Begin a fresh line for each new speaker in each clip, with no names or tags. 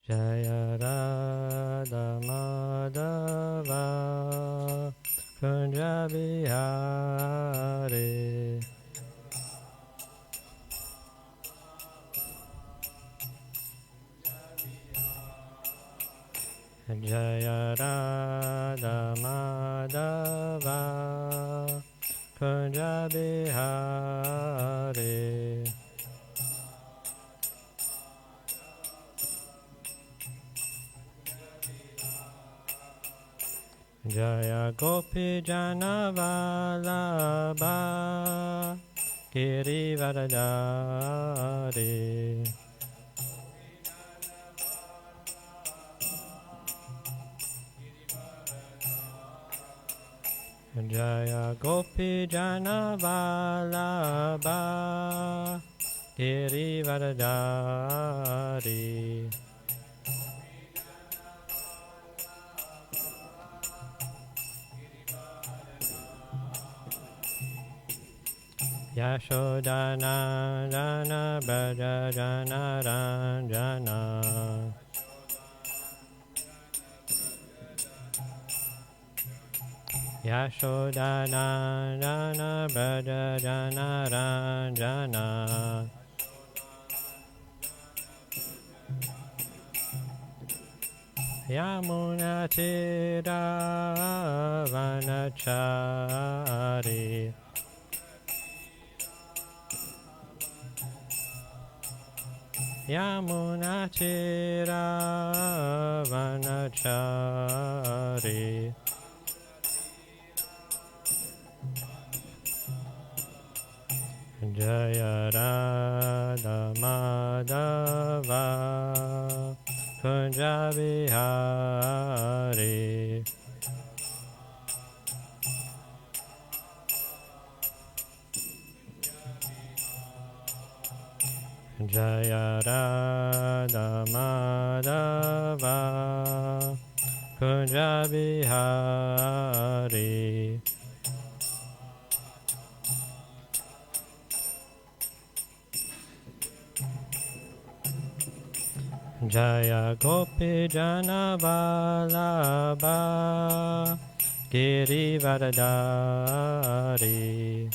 Jaya Radha Madhava Kunja Bihari Jaya Radha Madhava Kunja Bihari Jaya Gopi Jana Vallabha Girivaradari Jaya Gopi Jana Vallabha Girivaradari Yashodhana Jana Braja Jana Ranjana Yashodhana Jana Braja Jana Ranjana Yamuna Tira Vanachari Yamuna Tira Vanachari Jaya Radha Madhava Kunja Bihari Jaya Radha Madhava Kunja Bihari Jaya Gopi Jana Vallabha Girivaradari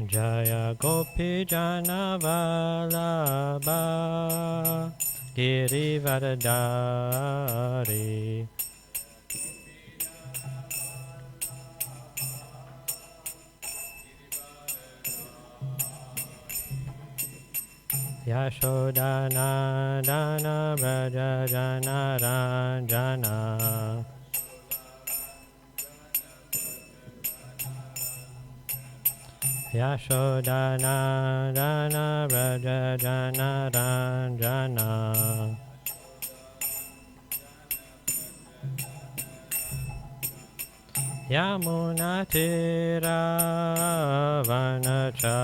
Jaya Gopi Jana Vallabha Girivaradari Yashodhana Dana Braja Jana Ranjana Yashodhana Dana Braja Jana Ranjana Yamuna Tira Vanachari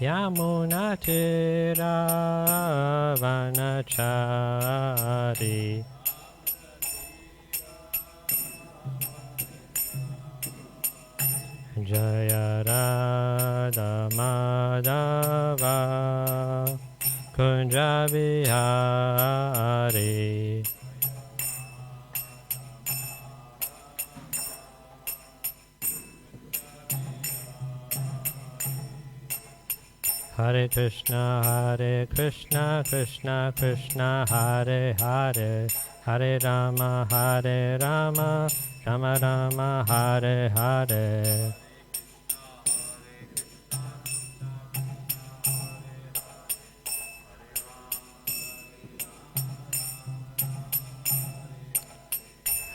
Yamuna Tira Vanachari Jaya Radha Madhava Kunja Bihari Hare Krishna, Krishna Krishna, Hare Hare, Hare Rama, Rama Rama, Hare Hare.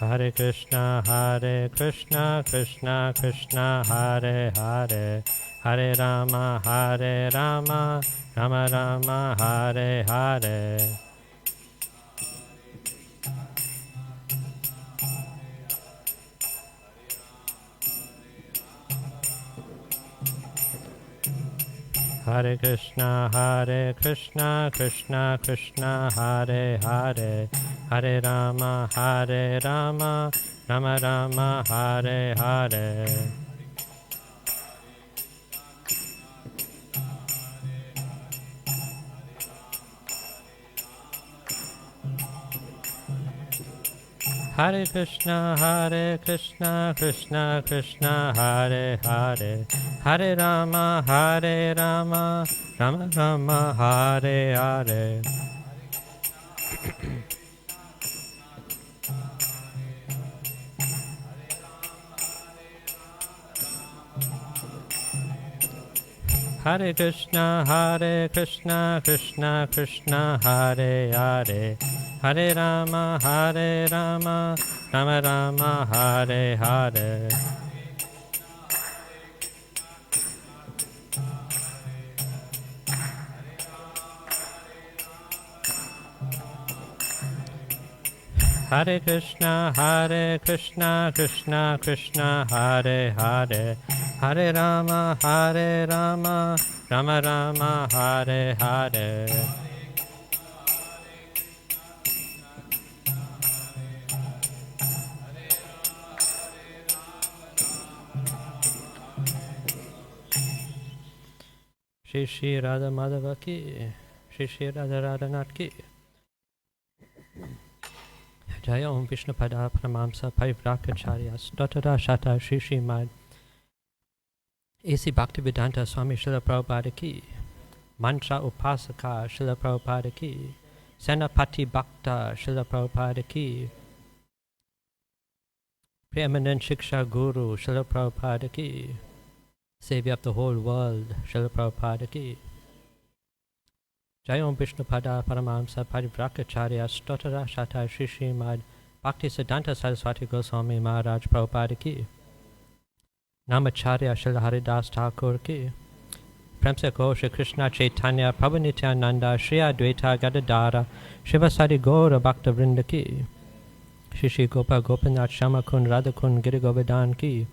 Hare Krishna, Krishna Krishna, Hare Hare, Hare Rama, Rama Rama, Hare Hare. Hare Krishna, Krishna Krishna, Hare Hare, Hare Rama, Rama Rama, Hare Hare. Hare Krishna, Krishna Krishna, Hare Hare. Hare Rama, Rama Rama, Hare Hare. Hare Krishna, Krishna Krishna, Hare Hare. Hare Rama, Rama Rama, Hare Hare. Hare Krishna, Krishna Krishna, Hare Hare. Hare Rama, Rama Rama, Hare Hare. Shri Shri Radha Madhava ki, Shri Shri Radha Radhanath ki. Jaya Om Vishnu Pada Pramamsa Parivrakacharya Stotara Shata Shri Srimad A.C. Bhaktivedanta Swami Srila Prabhupada ki. Mantra Upasaka Srila Prabhupada ki. Senapati Bhakta Srila Prabhupada ki. Preeminent Shiksha Guru Srila Prabhupada ki. Savior of the whole world Srila Prabhupada ki. Jai Om Vishnu Pada Paramahamsa Parivrakacharya Stotara Shata Shri Srimad Bhakti Siddhanta Saraswati Goswami Maharaj Prabhupada ki. Namacharya Srila Haridas Thakur ki. Prem se Gaur Shri Krishna Chaitanya Prabhu Nityananda Shri Advaita Gadadara Shivasari Gaura Bhakta Vrinda ki. Shri Shri Gopa Gopinath Shama Kun Radha Kun Giri Govardhan ki.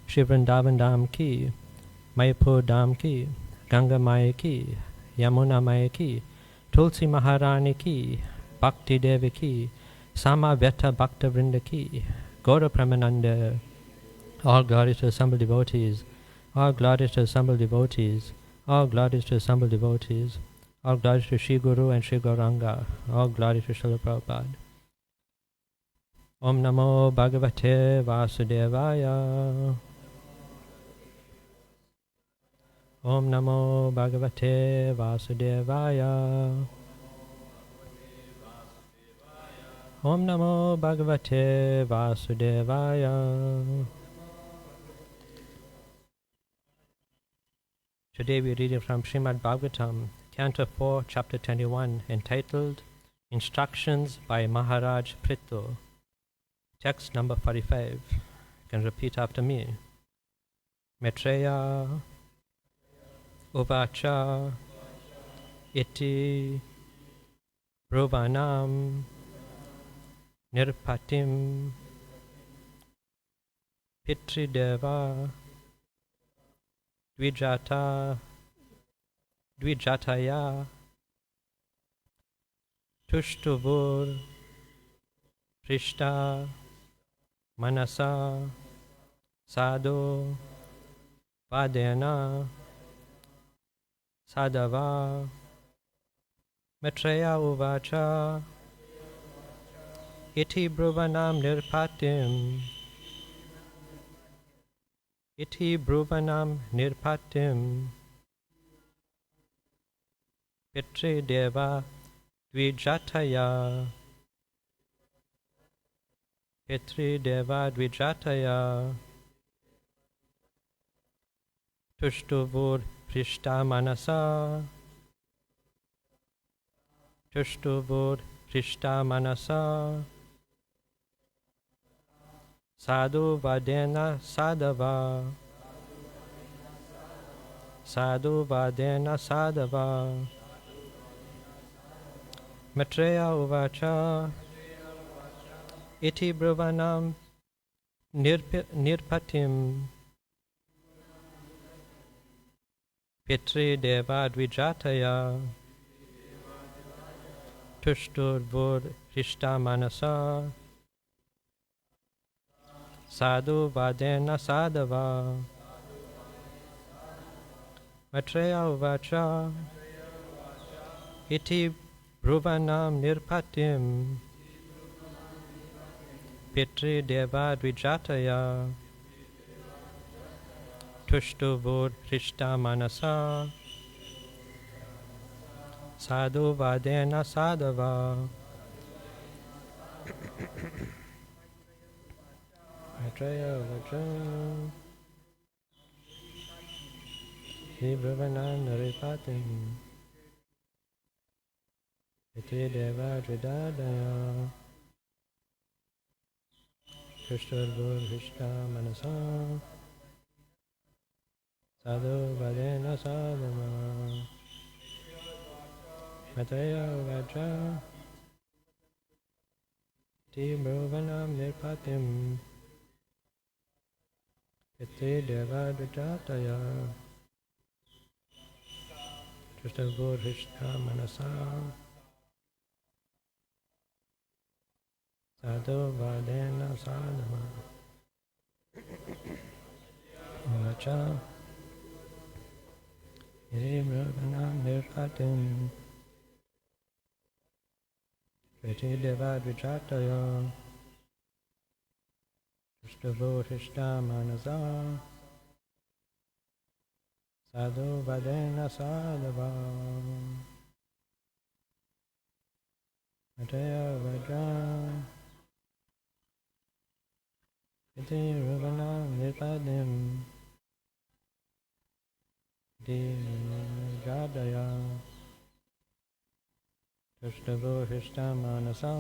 Shri Vrindavan Dham ki. Mayapur Dham ki. Ganga Maya ki. Yamuna Maya ki, Tulsi Maharani ki, Bhakti Devi ki, Sama Vyata Bhakta Vrinda ki, Gaura Pramananda, all glories to assembled devotees, all glories to assembled devotees, all glories to assembled devotees, all glories to Shri Guru and Shri Gauranga, all glories to Srila Prabhupada. Om Namo Bhagavate Vasudevaya. Om Namo Bhagavate Vasudevaya. Om Namo Bhagavate Vasudevaya. Today we are reading from Srimad Bhagavatam, Canto 4, Chapter 21, entitled Instructions by Maharaj Prithu. Text number 45. You can repeat after me. Maitreya Uvacha iti Brovanam Nirpatim Pitrideva Dvijataya Tushtuvur Prishta Manasa Sadhu Vadena Sadhava Maitreya Uvacha Iti Bruvanam Nirpatim Iti Bruvanam Nirpatim Pitri Deva Dvijataya Pitri Deva Dvijataya Tushtuvur Prishta Manasa Tushtuvur Prishta Manasa Sadhu Vadena Sadhava Sadhu Vadena Sadhava Maitreya Uvacha Iti Bruvanam Nirpatim Pitri Deva Dvijataya Tushtuvur Rishta Manasa Sadhu Vadena Sadhava Matreya Uvacha Iti Bruvanam Nirpatim Pitri Deva Dvijataya Tushtuvur Rishta Manasa Sadhu Vadena Sadhava Matreya Uvacha Iti Bruvanam Nirpatim Pitri Deva Dvijataya Tushtuvur Rishta Manasa Sadhu Vadena Sadhava Matreya Uvacha Iti Bruvanam Nirpatim Iti Deva Dvijataya Tushtavur Rishta Manasa Sadhu Vadena Sadhava Uvacha Iti Bruvanam Nirpatim Iti Deva Dvijataya Tushtavur Rishta Manasa Sadhu Vadena Sadhava Matreya Uvacha Iti Bruvanam Nirpatim Iti Dvijataya Tushtavur Rishta Manasa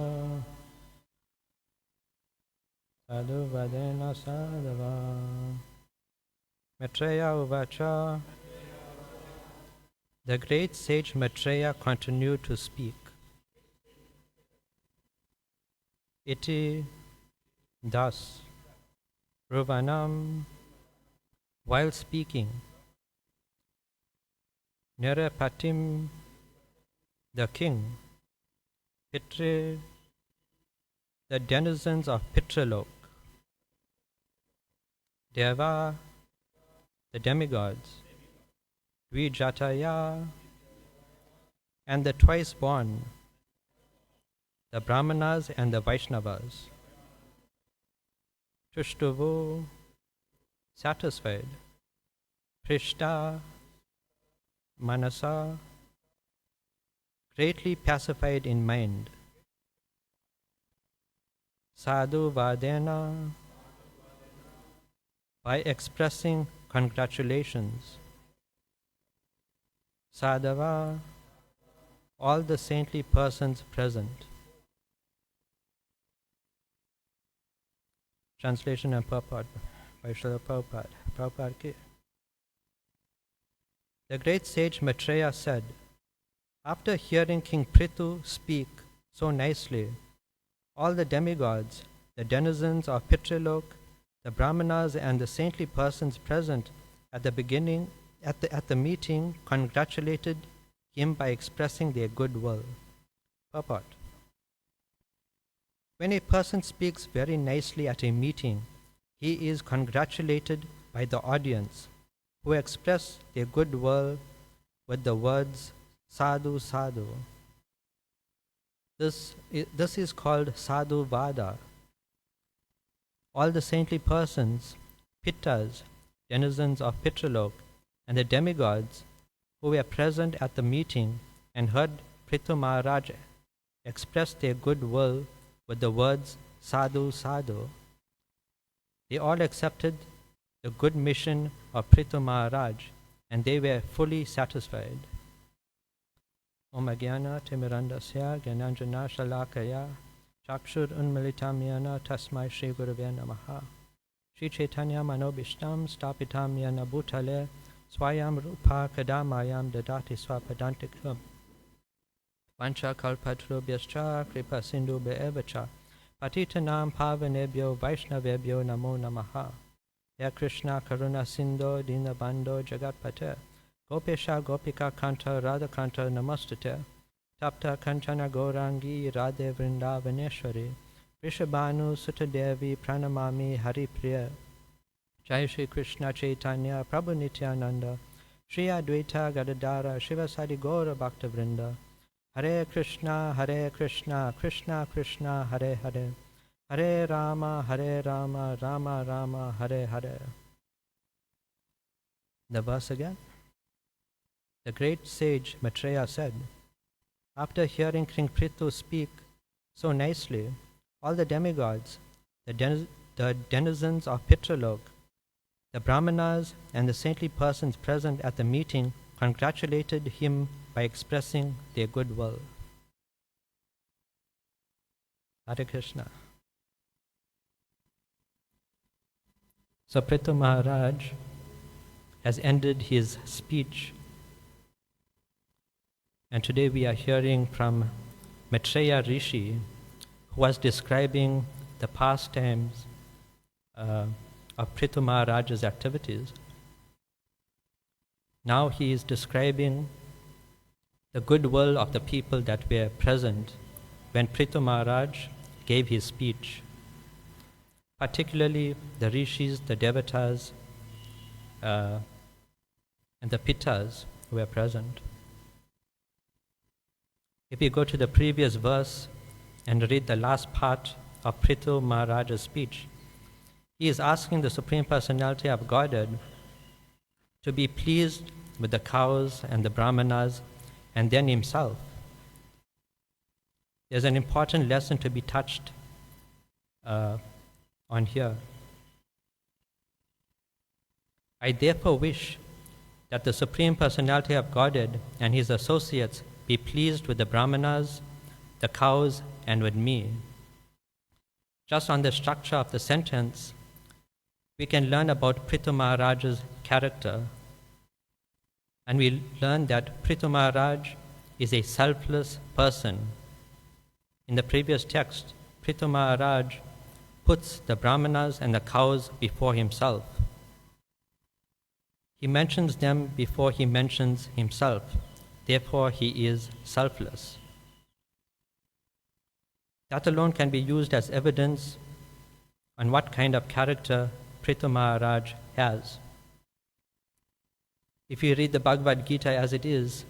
Sadhu Vadena Sadhava Maitreya Uvacha. The great sage Maitreya continued to speak. Iti, thus, Ruvanam, while speaking, Nirapatim, the king, Pitri, the denizens of Pitralok, Deva, the demigods, Dvijataya, and the twice born, the Brahmanas and the Vaishnavas, Tushtuvu, satisfied, Prishta, Manasa, greatly pacified in mind, Sadhu Vadena, by expressing congratulations, Sadhava, all the saintly persons present. Translation and purport by Srila Prabhupada. Prabhupada ki. The great sage Maitreya said, after hearing King Prithu speak so nicely, all the demigods, the denizens of Pitralok, the Brahmanas and the saintly persons present at the beginning, at the meeting, congratulated him by expressing their goodwill. Purport. When a person speaks very nicely at a meeting, he is congratulated by the audience, who express their goodwill with the words Sadhu Sadhu. This is called Sadhu Vada. All the saintly persons, Pittas, denizens of Pitralok, and the demigods who were present at the meeting and heard Prithu Maharaj express their goodwill with the words Sadhu Sadhu. They all accepted the good mission of Prithu Maharaj and they were fully satisfied. Om Agyana Timirandasya Gyananjana Shalakaya Chakshur Unmilitamyana Tasmai Shri Gurave Namaha Shri Chaitanya Manobishtam Stapitam Yana Bhutale Swayam Rupa Kadamayam Dadati Swapadantikam Vancha Kalpatrubhyascha Kripa Sindhu Be'evacha Patitanam Pavanebhyo Vaishnavebhyo Namo Namaha Ya Krishna Karuna Sindho Dinabandho Jagatpate Gopesha Gopika Kanta Radha Kanta Namastate Tapta Kanchana Gaurangi Radhe Vrindavaneshwari Vrishabhanu Sutadevi Pranamami Hari Priya Jai Shri Krishna Chaitanya Prabhu Nityananda Shri Advaita Gadadara Shivasadi Gaura Bhakta Vrinda Hare Krishna Krishna Krishna Hare Hare Hare Rama Rama Rama Hare Hare. The verse again. The great sage Maitreya said, after hearing King Prithu speak so nicely, all the demigods, the denizens of Pitralok, the Brahmanas and the saintly persons present at the meeting congratulated him by expressing their goodwill. Hare Krishna. So Prithu Maharaj has ended his speech, and today we are hearing from Maitreya Rishi, who was describing the pastimes of Prithu Maharaj's activities. Now he is describing the goodwill of the people that were present when Prithu Maharaj gave his speech, particularly the rishis, the devatas, and the pittas who were present. If you go to the previous verse and read the last part of Prithu Maharaj's speech, he is asking the Supreme Personality of Godhead to be pleased with the cows and the brahmanas and then himself. There's an important lesson to be touched on here. I therefore wish that the Supreme Personality of Godhead and his associates be pleased with the brahmanas, the cows, and with me. Just on the structure of the sentence, we can learn about Prithu Maharaj's character. And we learn that Prithu Maharaj is a selfless person. In the previous text, Prithu Maharaj puts the brahmanas and the cows before himself. He mentions them before he mentions himself. Therefore, he is selfless. That alone can be used as evidence on what kind of character Prithu Maharaj has. If you read the Bhagavad Gita as it is,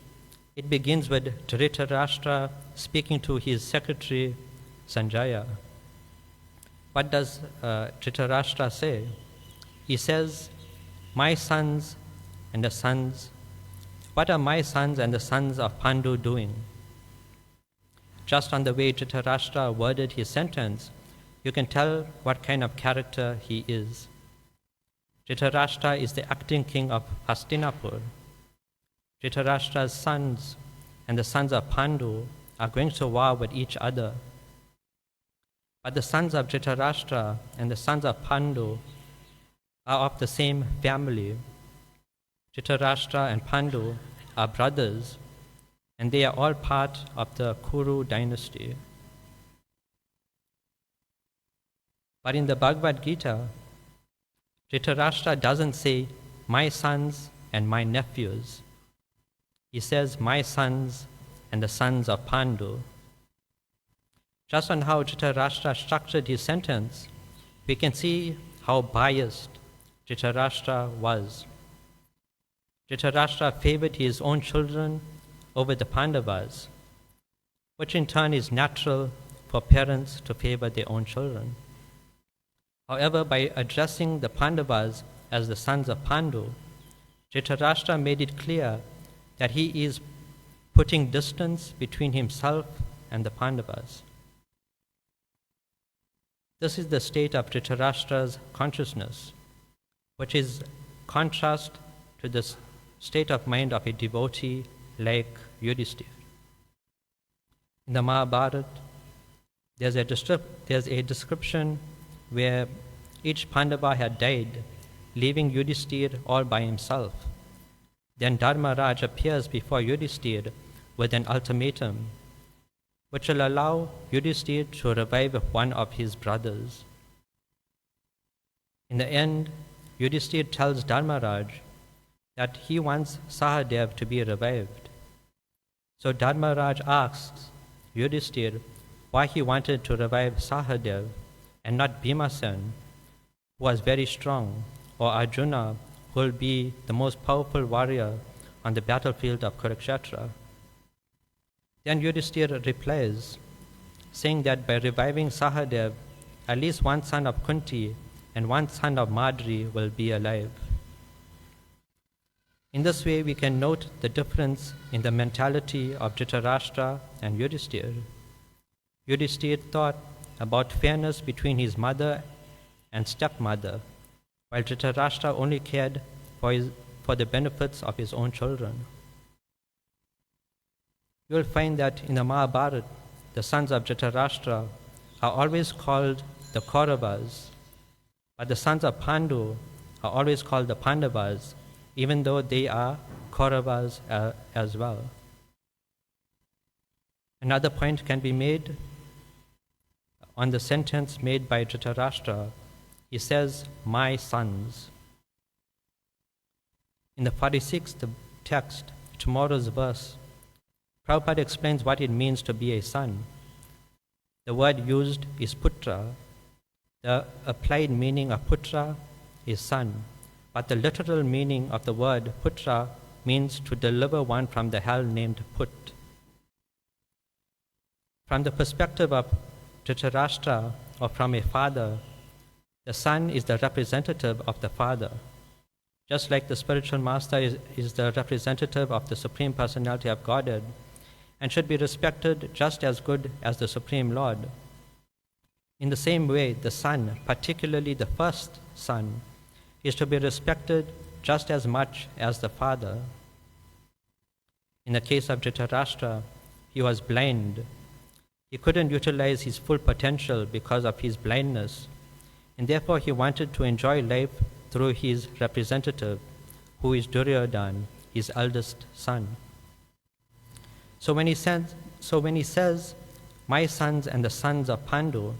it begins with Dhritarashtra speaking to his secretary Sanjaya. What does Dhritarashtra say? He says, "My sons and the sons, what are my sons and the sons of Pandu doing?" Just on the way Dhritarashtra worded his sentence, you can tell what kind of character he is. Dhritarashtra is the acting king of Hastinapur. Dhritarashtra's sons and the sons of Pandu are going to war with each other. But the sons of Dhritarashtra and the sons of Pandu are of the same family. Dhritarashtra and Pandu are brothers, and they are all part of the Kuru dynasty. But in the Bhagavad Gita, Dhritarashtra doesn't say, "My sons and my nephews." He says, "My sons and the sons of Pandu." Just on how Dhritarashtra structured his sentence, we can see how biased Dhritarashtra was. Dhritarashtra favored his own children over the Pandavas, which in turn is natural for parents to favor their own children. However, by addressing the Pandavas as the sons of Pandu, Dhritarashtra made it clear that he is putting distance between himself and the Pandavas. This is the state of Dhritarashtra's consciousness, which is contrast to the state of mind of a devotee like Yudhishthira. In the Mahabharata, there's a description where each Pandava had died, leaving Yudhishthira all by himself. Then Dharmaraj appears before Yudhishthira with an ultimatum, which will allow Yudhishthira to revive one of his brothers. In the end, Yudhishthira tells Dharmaraj that he wants Sahadev to be revived. So Dharmaraj asks Yudhishthir why he wanted to revive Sahadev and not Bhimasen, who was very strong, or Arjuna, who will be the most powerful warrior on the battlefield of Kurukshetra. Then Yudhishthir replies, saying that by reviving Sahadev, at least one son of Kunti and one son of Madri will be alive. In this way, we can note the difference in the mentality of Dhritarashtra and Yudhishthir. Yudhishthir thought about fairness between his mother and stepmother, while Dhritarashtra only cared for the benefits of his own children. You will find that in the Mahabharata, the sons of Dhritarashtra are always called the Kauravas, but the sons of Pandu are always called the Pandavas, even though they are Kauravas as well. Another point can be made on the sentence made by Dhritarashtra. He says, "My sons." In the 46th text, tomorrow's verse, Prabhupada explains what it means to be a son. The word used is putra. The applied meaning of putra is son, but the literal meaning of the word putra means to deliver one from the hell named Put. From the perspective of Dhritarashtra, or from a father, the son is the representative of the father. Just like the spiritual master is the representative of the Supreme Personality of Godhead and should be respected just as good as the Supreme Lord. In the same way, the son, particularly the first son, is to be respected just as much as the father. In the case of Dhritarashtra, he was blind. He couldn't utilize his full potential because of his blindness, and therefore he wanted to enjoy life through his representative, who is Duryodhana, his eldest son. So when he says, "My sons and the sons of Pandu,"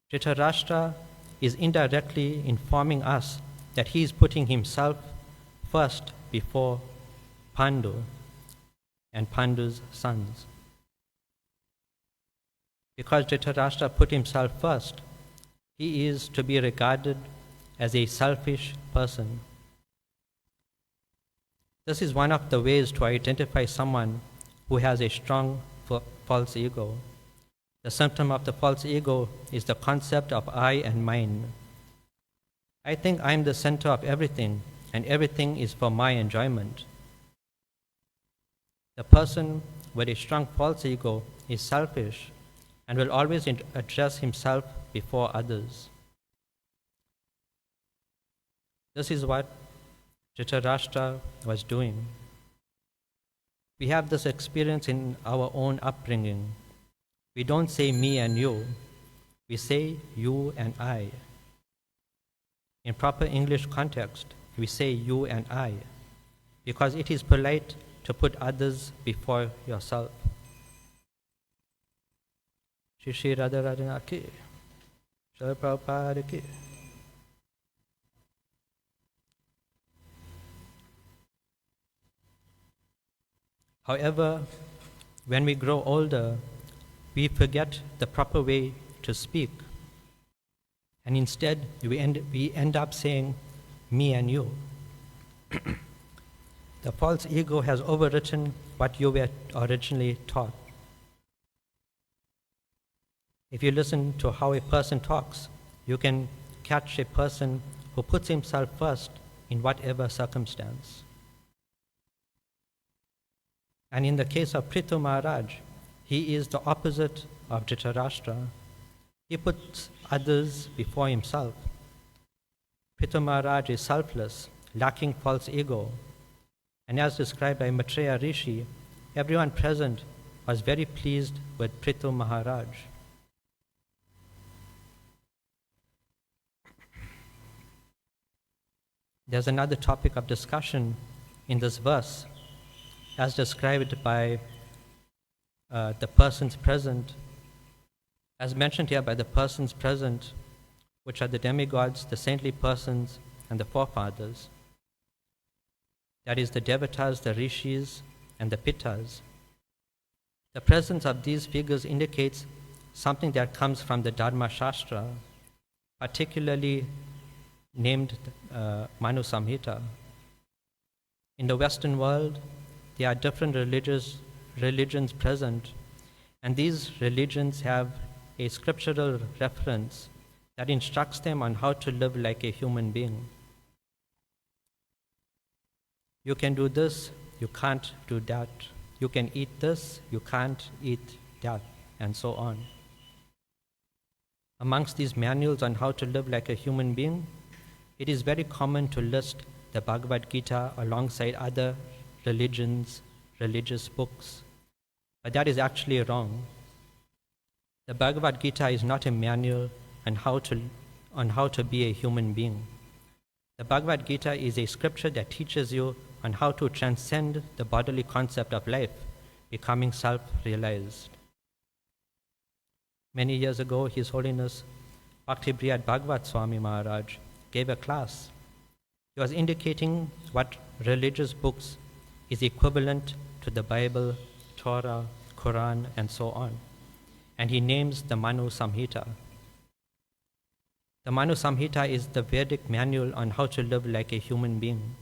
Dhritarashtra is indirectly informing us that he is putting himself first before Pandu and Pandu's sons. Because Dhritarashtra put himself first, he is to be regarded as a selfish person. This is one of the ways to identify someone who has a strong false ego. The symptom of the false ego is the concept of I and mine. I think I'm the center of everything, and everything is for my enjoyment. The person with a strong false ego is selfish and will always address himself before others. This is what Dhritarashtra was doing. We have this experience in our own upbringing. We don't say me and you. We say you and I. In proper English context, we say you and I, because it is polite to put others before yourself. Shri Shri Radha Radha Ki, Srila Prabhupada Ki. However, when we grow older, we forget the proper way to speak, and instead we end up saying me and you. The false ego has overwritten what you were originally taught. If you listen to how a person talks, you can catch a person who puts himself first in whatever circumstance. And in the case of Prithu Maharaj, he is the opposite of Dhritarashtra. He puts others before himself. Prithu Maharaj is selfless, lacking false ego. And as described by Maitreya Rishi, everyone present was very pleased with Prithu Maharaj. There's another topic of discussion in this verse, as described by the persons present, as mentioned here by the persons present, which are the demigods, the saintly persons, and the forefathers. That is the devatas, the rishis, and the pittas. The presence of these figures indicates something that comes from the Dharma Shastra, particularly named Manu Samhita. In the Western world, there are different religions present, and these religions have a scriptural reference that instructs them on how to live like a human being. You can do this, you can't do that. You can eat this, you can't eat that, and so on. Amongst these manuals on how to live like a human being, it is very common to list the Bhagavad Gita alongside other religious books. But that is actually wrong. The Bhagavad Gita is not a manual on how to be a human being. The Bhagavad Gita is a scripture that teaches you on how to transcend the bodily concept of life, becoming self-realized. Many years ago, His Holiness Bhakti Brihad Bhagavat Swami Maharaj gave a class. He was indicating what religious books is equivalent to the Bible, Torah, Quran, and so on. And he names the Manu Samhita. The Manu Samhita is the Vedic manual on how to live like a human being.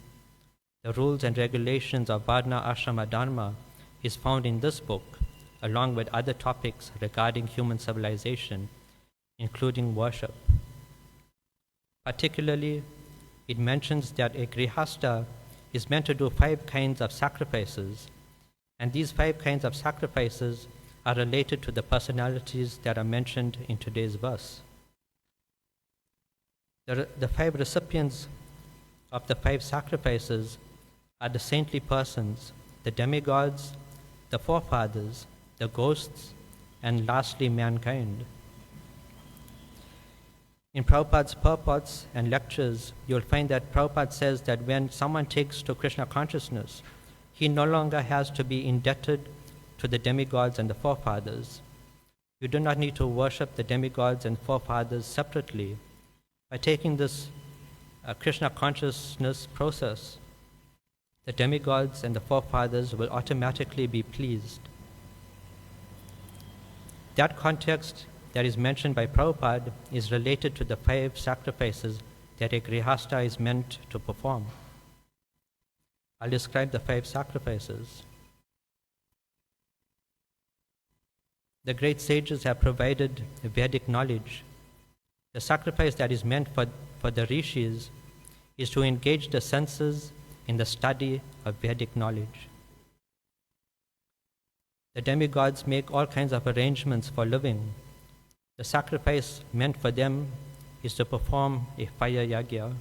The rules and regulations of Varna Ashrama Dharma is found in this book, along with other topics regarding human civilization, including worship. Particularly, it mentions that a grihasta is meant to do 5 kinds of sacrifices, and these 5 kinds of sacrifices are related to the personalities that are mentioned in today's verse. The 5 recipients of the 5 sacrifices are the saintly persons, the demigods, the forefathers, the ghosts, and lastly mankind. In Prabhupada's purports and lectures, you'll find that Prabhupada says that when someone takes to Krishna consciousness, he no longer has to be indebted to the demigods and the forefathers. You do not need to worship the demigods and forefathers separately. By taking this Krishna consciousness process, the demigods and the forefathers will automatically be pleased. That context that is mentioned by Prabhupada is related to the 5 sacrifices that a grihasta is meant to perform. I'll describe the 5 sacrifices. The great sages have provided Vedic knowledge. The sacrifice that is meant for the rishis is to engage the senses in the study of Vedic knowledge. The demigods make all kinds of arrangements for living. The sacrifice meant for them is to perform a fire yagya.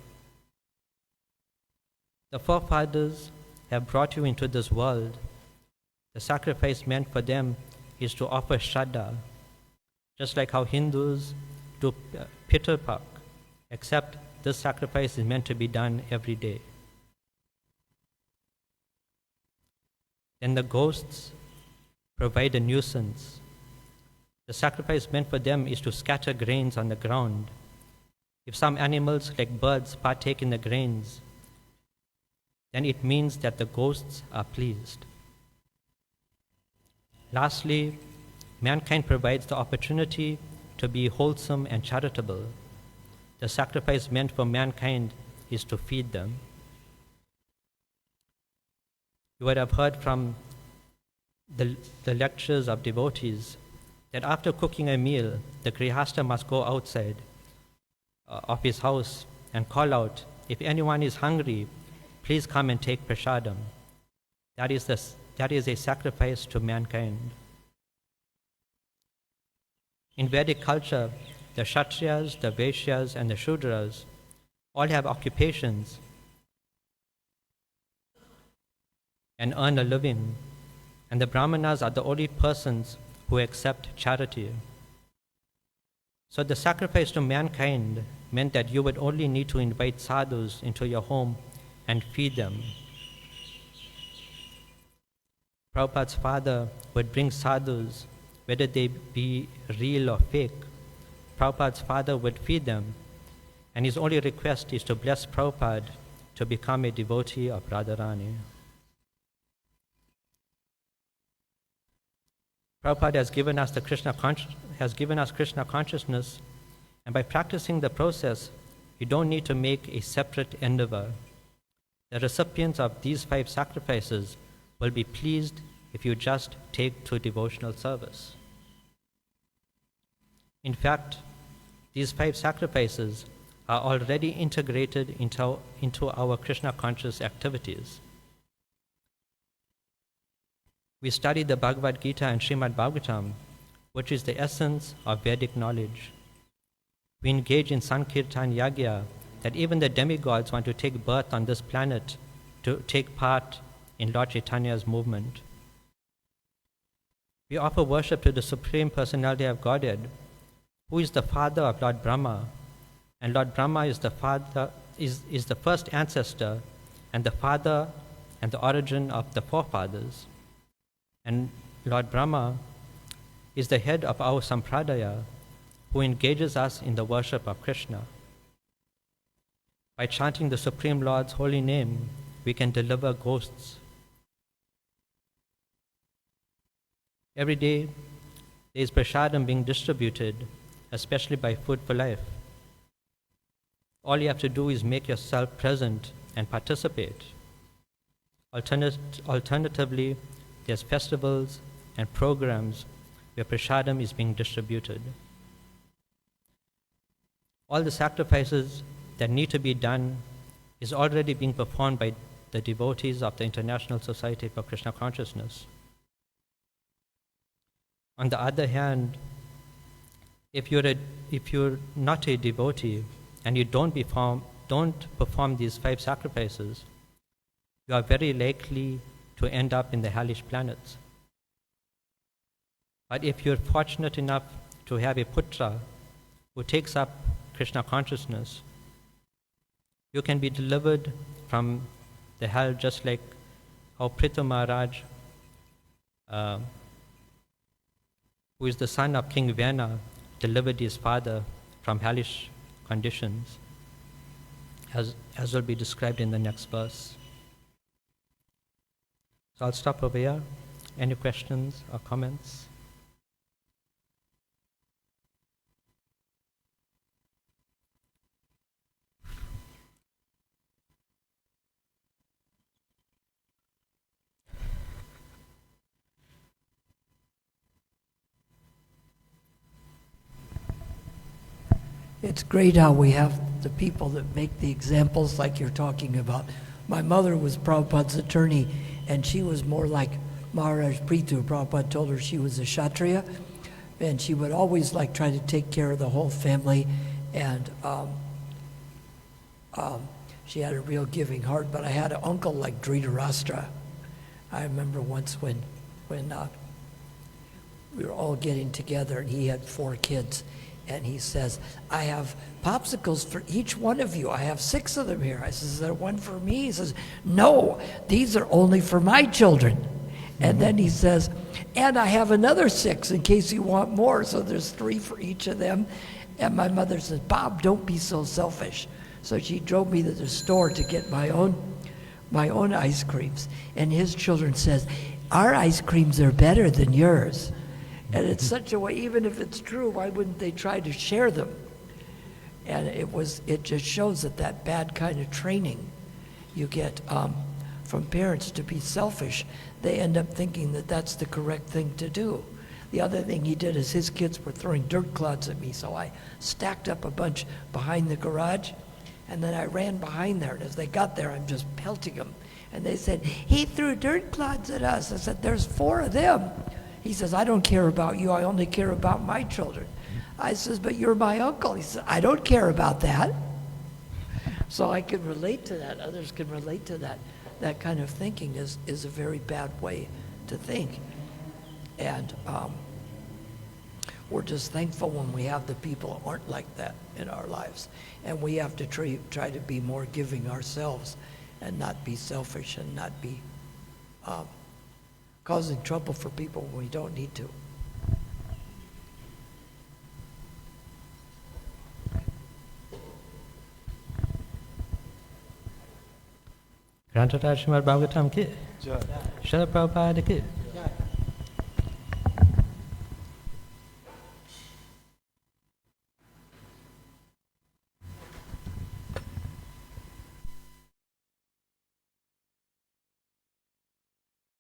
The forefathers have brought you into this world. The sacrifice meant for them is to offer shraddha, just like how Hindus do Pitarpak, except this sacrifice is meant to be done every day. Then the ghosts provide a nuisance. The sacrifice meant for them is to scatter grains on the ground. If some animals, like birds, partake in the grains, then it means that the ghosts are pleased. Lastly, mankind provides the opportunity to be wholesome and charitable. The sacrifice meant for mankind is to feed them. You would have heard from the lectures of devotees that after cooking a meal, the grihasta must go outside of his house and call out, "If anyone is hungry, please come and take prasadam." That is a sacrifice to mankind. In Vedic culture, the Kshatriyas, the Vaishyas, and the Shudras all have occupations and earn a living, and the Brahmanas are the only persons who accept charity. So the sacrifice to mankind meant that you would only need to invite sadhus into your home and feed them. Prabhupada's father would bring sadhus, whether they be real or fake. Prabhupada's father would feed them, and his only request is to bless Prabhupada to become a devotee of Radharani. Prabhupada has given us Krishna consciousness, and by practicing the process, you don't need to make a separate endeavor. The recipients of these 5 sacrifices will be pleased if you just take to devotional service. In fact, these 5 sacrifices are already integrated into our Krishna conscious activities. We study the Bhagavad Gita and Srimad Bhagavatam, which is the essence of Vedic knowledge. We engage in Sankirtan Yagya, that even the demigods want to take birth on this planet to take part in Lord Chaitanya's movement. We offer worship to the Supreme Personality of Godhead, who is the father of Lord Brahma, and Lord Brahma is the first ancestor and the father and the origin of the forefathers. And Lord Brahma is the head of our sampradaya, who engages us in the worship of Krishna. By chanting the Supreme Lord's holy name, we can deliver ghosts. Every day, there is prasadam being distributed, especially by Food for Life. All you have to do is make yourself present and participate. Alternatively, there's festivals and programs where prasadam is being distributed. All the sacrifices that need to be done is already being performed by the devotees of the International Society for Krishna Consciousness. On the other hand, if you're not a devotee and you don't perform these 5 sacrifices, you are very likely to end up in the hellish planets. But if you're fortunate enough to have a putra who takes up Krishna consciousness, you can be delivered from the hell, just like how Prithu Maharaj, who is the son of King Vena, delivered his father from hellish conditions, as will be described in the next verse. So I'll stop over here. Any questions or comments?
It's great how we have the people that make the examples like you're talking about. My mother was Prabhupada's attorney, and she was more like Maharaj Prithu. Prabhupada told her she was a Kshatriya, and she would always try to take care of the whole family, and she had a real giving heart. But I had an uncle like Dhritarashtra. I remember once when we were all getting together, and he had 4 kids. And he says, I have popsicles for each one of you. I have 6 of them here. I says, is there one for me? He says, no, these are only for my children. And then he says, and I have another 6 in case you want more. So there's 3 for each of them. And my mother says, Bob, don't be so selfish. So she drove me to the store to get my own ice creams. And his children says, our ice creams are better than yours. And it's such a way, even if it's true, why wouldn't they try to share them? And it just shows that bad kind of training you get from parents to be selfish, they end up thinking that that's the correct thing to do. The other thing he did is his kids were throwing dirt clods at me, so I stacked up a bunch behind the garage, and then I ran behind there, and as they got there, I'm just pelting them. And they said, he threw dirt clods at us. I said, there's 4 of them. He says, I don't care about you, I only care about my children. I says, but you're my uncle. He says, I don't care about that. So I can relate to that, others can relate to that. That kind of thinking is a very bad way to think. And we're just thankful when we have the people who aren't like that in our lives. And we have to try to be more giving ourselves and not be selfish and not be causing trouble for people when we don't need to.
Grantata Srimad Bhagavatam ki? Srila Prabhupada ki?